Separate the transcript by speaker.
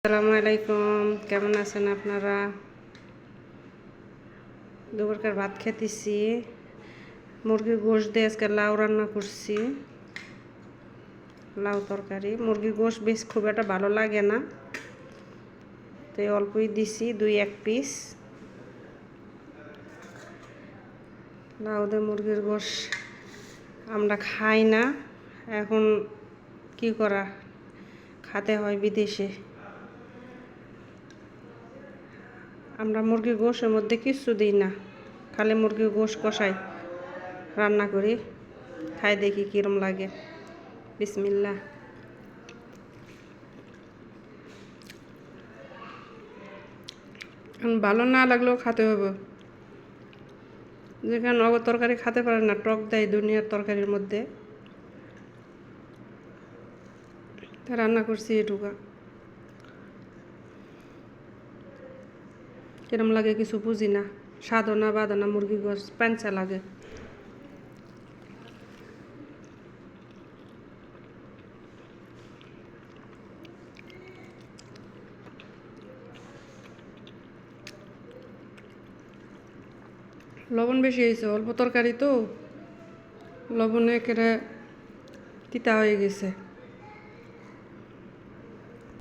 Speaker 1: আসসালামু আলাইকুম, কেমন আছেন আপনারা? দুপুরকার ভাত খেতেছি। মুরগির গোশত দিয়ে আজকে লাউ রান্না করছি, লাউ তরকারি। মুরগির গোশত বেশ খুব একটা ভালো লাগে না, তাই অল্পই দিছি, 2-1 পিস। লাউ দিয়ে মুরগির গোশত আমরা খাই না, এখন কি করা, খেতে হয় বিদেশে। আমরা মুরগির গোশতের মধ্যে কিছু দিই না, খালি মুরগির গোশত কষাই রান্না করি, খাই দেখি কিরম লাগে। বিসমিল্লাহ। ভালো না লাগলেও খেতে হবে, যেখানে নগদ তরকারি খেতে পারে না, টক দেয় দুনিয়ার তরকারির মধ্যে, তা রান্না করছি এটুকা। কিরম লাগে কিছু বুঝি না, স্বাদও না বাদও না, মুরগির গোশত প্যাঞ্চা লাগে। লবণ বেশি হয়েছে, অল্প তরকারি তো লবণে একেবারে তিতা হয়ে গেছে।